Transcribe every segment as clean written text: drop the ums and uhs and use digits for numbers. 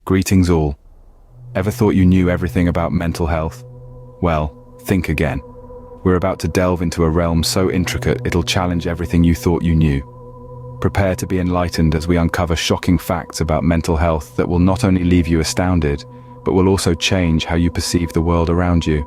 Greetings all. Ever thought you knew everything about mental health? Well, think again. We're about to delve into a realm so intricate it'll challenge everything you thought you knew. Prepare to be enlightened as we uncover shocking facts about mental health that will not only leave you astounded, but will also change how you perceive the world around you.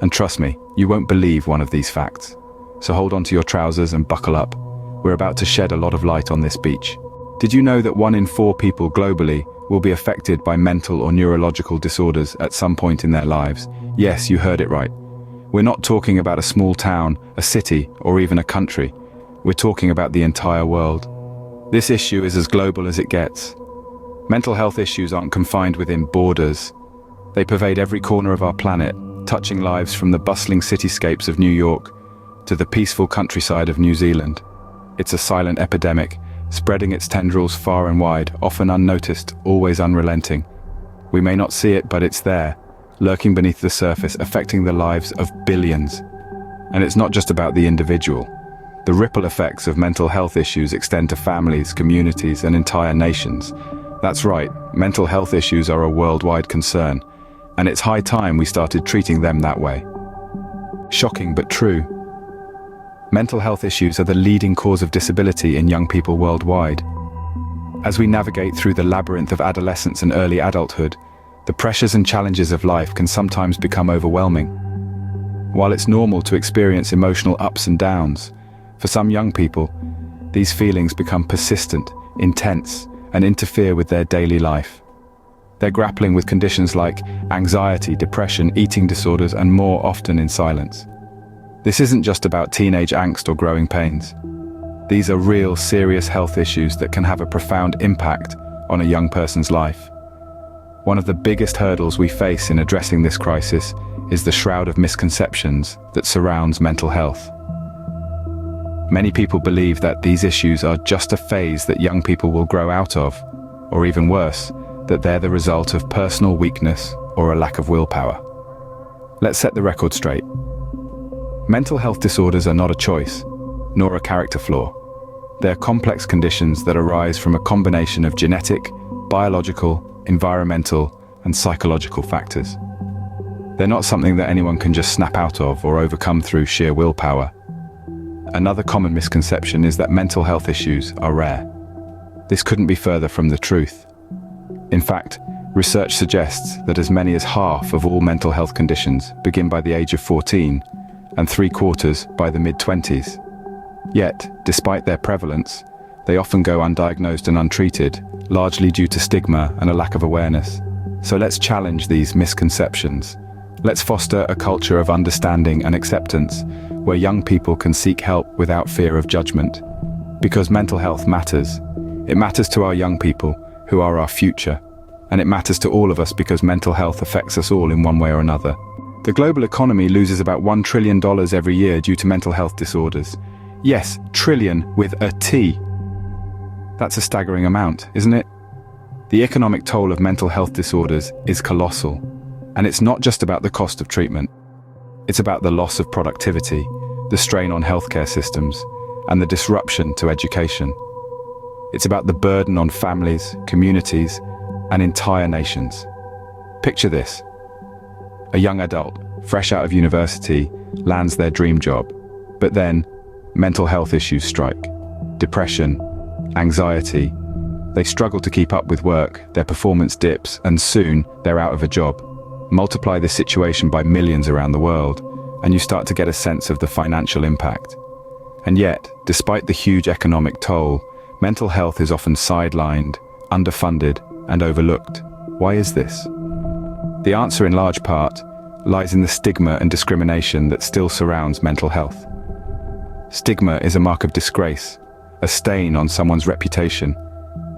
And trust me, you won't believe one of these facts. So hold on to your trousers and buckle up. We're about to shed a lot of light on this beach. Did you know that 1 in 4 people globally will be affected by mental or neurological disorders at some point in their lives? Yes, you heard it right. We're not talking about a small town, a city, or even a country. We're talking about the entire world. This issue is as global as it gets. Mental health issues aren't confined within borders. They pervade every corner of our planet, touching lives from the bustling cityscapes of New York to the peaceful countryside of New Zealand. It's a silent epidemic, spreading its tendrils far and wide, often unnoticed, always unrelenting. We may not see it, but it's there, lurking beneath the surface, affecting the lives of billions. And it's not just about the individual. The ripple effects of mental health issues extend to families, communities, and entire nations. That's right, mental health issues are a worldwide concern, and it's high time we started treating them that way. Shocking but true. Mental health issues are the leading cause of disability in young people worldwide. As we navigate through the labyrinth of adolescence and early adulthood, the pressures and challenges of life can sometimes become overwhelming. While it's normal to experience emotional ups and downs, for some young people, these feelings become persistent, intense, and interfere with their daily life. They're grappling with conditions like anxiety, depression, eating disorders, and more, often in silence. This isn't just about teenage angst or growing pains. These are real, serious health issues that can have a profound impact on a young person's life. One of the biggest hurdles we face in addressing this crisis is the shroud of misconceptions that surrounds mental health. Many people believe that these issues are just a phase that young people will grow out of, or even worse, that they're the result of personal weakness or a lack of willpower. Let's set the record straight. Mental health disorders are not a choice, nor a character flaw. They're complex conditions that arise from a combination of genetic, biological, environmental, and psychological factors. They're not something that anyone can just snap out of or overcome through sheer willpower. Another common misconception is that mental health issues are rare. This couldn't be further from the truth. In fact, research suggests that as many as half of all mental health conditions begin by the age of 14, and 3/4 by the mid-20s. Yet, despite their prevalence, they often go undiagnosed and untreated, largely due to stigma and a lack of awareness. So let's challenge these misconceptions. Let's foster a culture of understanding and acceptance, where young people can seek help without fear of judgment. Because mental health matters. It matters to our young people, who are our future. And it matters to all of us because mental health affects us all in one way or another. The global economy loses about $1 trillion every year due to mental health disorders. Yes, trillion with a T. That's a staggering amount, isn't it? The economic toll of mental health disorders is colossal. And it's not just about the cost of treatment. It's about the loss of productivity, the strain on healthcare systems, and the disruption to education. It's about the burden on families, communities, and entire nations. Picture this. A young adult, fresh out of university, lands their dream job. But then, mental health issues strike. Depression, anxiety. They struggle to keep up with work, their performance dips, and soon they're out of a job. Multiply this situation by millions around the world, and you start to get a sense of the financial impact. And yet, despite the huge economic toll, mental health is often sidelined, underfunded, and overlooked. Why is this? The answer in large part lies in the stigma and discrimination that still surrounds mental health. Stigma is a mark of disgrace, a stain on someone's reputation.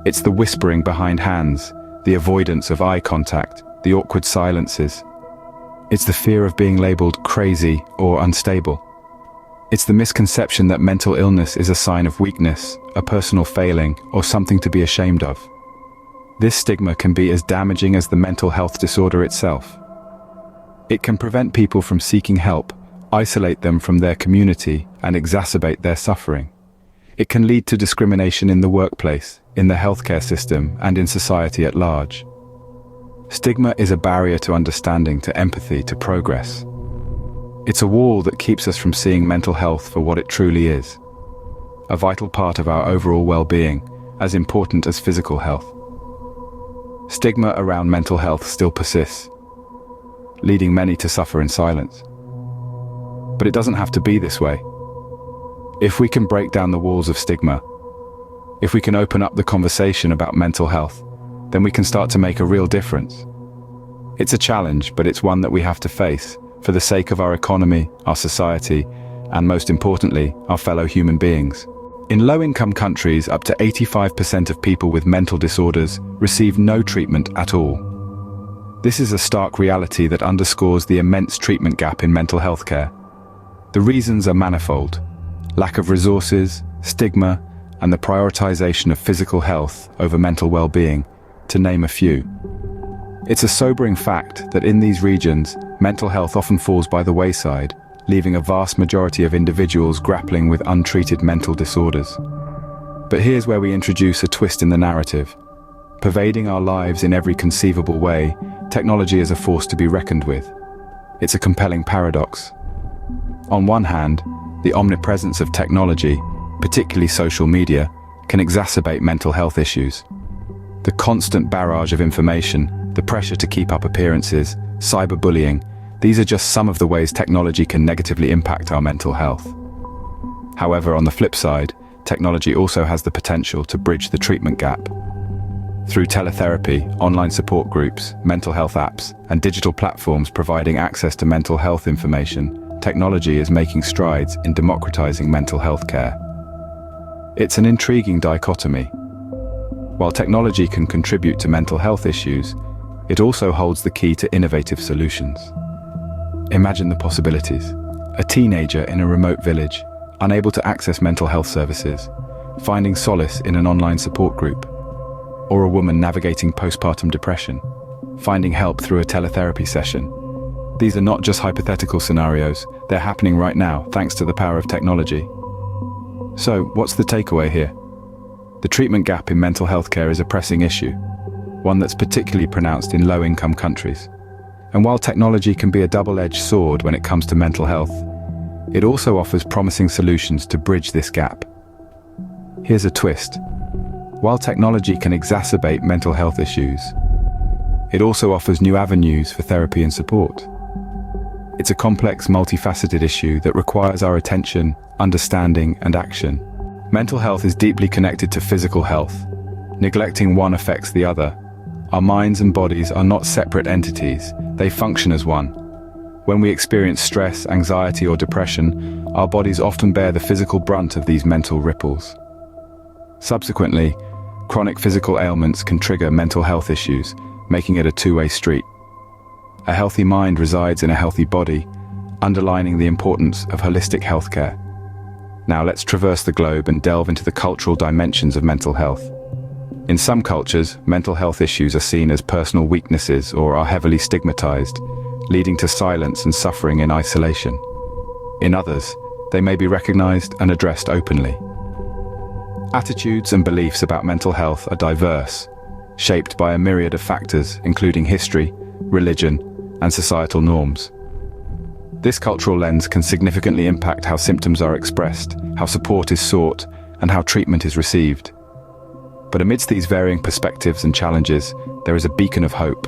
It's the whispering behind hands, the avoidance of eye contact, the awkward silences. It's the fear of being labeled crazy or unstable. It's the misconception that mental illness is a sign of weakness, a personal failing, or something to be ashamed of. This stigma can be as damaging as the mental health disorder itself. It can prevent people from seeking help, isolate them from their community, and exacerbate their suffering. It can lead to discrimination in the workplace, in the healthcare system, and in society at large. Stigma is a barrier to understanding, to empathy, to progress. It's a wall that keeps us from seeing mental health for what it truly is. A vital part of our overall well-being, as important as physical health. Stigma around mental health still persists, leading many to suffer in silence. But it doesn't have to be this way. If we can break down the walls of stigma, if we can open up the conversation about mental health, then we can start to make a real difference. It's a challenge, but it's one that we have to face for the sake of our economy, our society, and most importantly, our fellow human beings. In low-income countries, up to 85% of people with mental disorders receive no treatment at all. This is a stark reality that underscores the immense treatment gap in mental health care. The reasons are manifold: lack of resources, stigma, and the prioritization of physical health over mental well-being, to name a few. It's a sobering fact that in these regions, mental health often falls by the wayside, leaving a vast majority of individuals grappling with untreated mental disorders. But here's where we introduce a twist in the narrative. Pervading our lives in every conceivable way, technology is a force to be reckoned with. It's a compelling paradox. On one hand, the omnipresence of technology, particularly social media, can exacerbate mental health issues. The constant barrage of information, the pressure to keep up appearances, cyberbullying, these are just some of the ways technology can negatively impact our mental health. However, on the flip side, technology also has the potential to bridge the treatment gap. Through teletherapy, online support groups, mental health apps, and digital platforms providing access to mental health information, technology is making strides in democratizing mental health care. It's an intriguing dichotomy. While technology can contribute to mental health issues, it also holds the key to innovative solutions. Imagine the possibilities. A teenager in a remote village, unable to access mental health services, finding solace in an online support group. Or a woman navigating postpartum depression, finding help through a teletherapy session. These are not just hypothetical scenarios, they're happening right now thanks to the power of technology. So, what's the takeaway here? The treatment gap in mental health care is a pressing issue, one that's particularly pronounced in low-income countries. And while technology can be a double-edged sword when it comes to mental health, it also offers promising solutions to bridge this gap. Here's a twist. While technology can exacerbate mental health issues, it also offers new avenues for therapy and support. It's a complex, multifaceted issue that requires our attention, understanding, and action. Mental health is deeply connected to physical health. Neglecting one affects the other. Our minds and bodies are not separate entities, they function as one. When we experience stress, anxiety, or depression, our bodies often bear the physical brunt of these mental ripples. Subsequently, chronic physical ailments can trigger mental health issues, making it a two-way street. A healthy mind resides in a healthy body, underlining the importance of holistic healthcare. Now let's traverse the globe and delve into the cultural dimensions of mental health. In some cultures, mental health issues are seen as personal weaknesses or are heavily stigmatized, leading to silence and suffering in isolation. In others, they may be recognized and addressed openly. Attitudes and beliefs about mental health are diverse, shaped by a myriad of factors, including history, religion, and societal norms. This cultural lens can significantly impact how symptoms are expressed, how support is sought, and how treatment is received. But amidst these varying perspectives and challenges, there is a beacon of hope.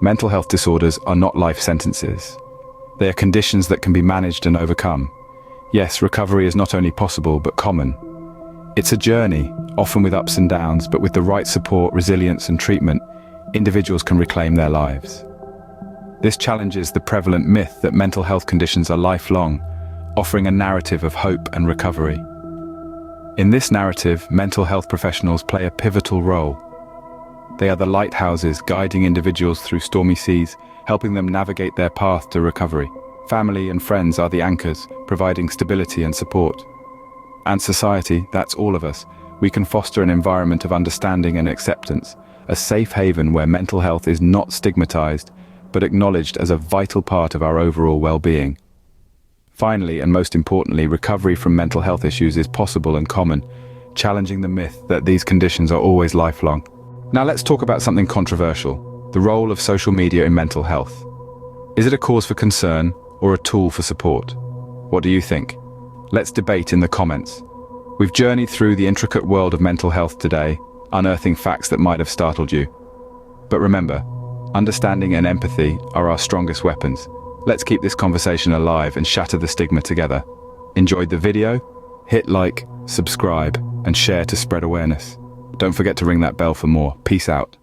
Mental health disorders are not life sentences. They are conditions that can be managed and overcome. Yes, recovery is not only possible, but common. It's a journey, often with ups and downs, but with the right support, resilience, and treatment, individuals can reclaim their lives. This challenges the prevalent myth that mental health conditions are lifelong, offering a narrative of hope and recovery. In this narrative, mental health professionals play a pivotal role. They are the lighthouses guiding individuals through stormy seas, helping them navigate their path to recovery. Family and friends are the anchors, providing stability and support. And society, that's all of us, we can foster an environment of understanding and acceptance, a safe haven where mental health is not stigmatized, but acknowledged as a vital part of our overall well-being. Finally, and most importantly, recovery from mental health issues is possible and common, challenging the myth that these conditions are always lifelong. Now let's talk about something controversial: The role of social media in mental health. Is it a cause for concern or a tool for support? What do you think? Let's debate in the comments. We've journeyed through the intricate world of mental health today, unearthing facts that might have startled you. But remember, understanding and empathy are our strongest weapons. Let's keep this conversation alive and shatter the stigma together. Enjoyed the video? Hit like, subscribe, and share to spread awareness. Don't forget to ring that bell for more. Peace out.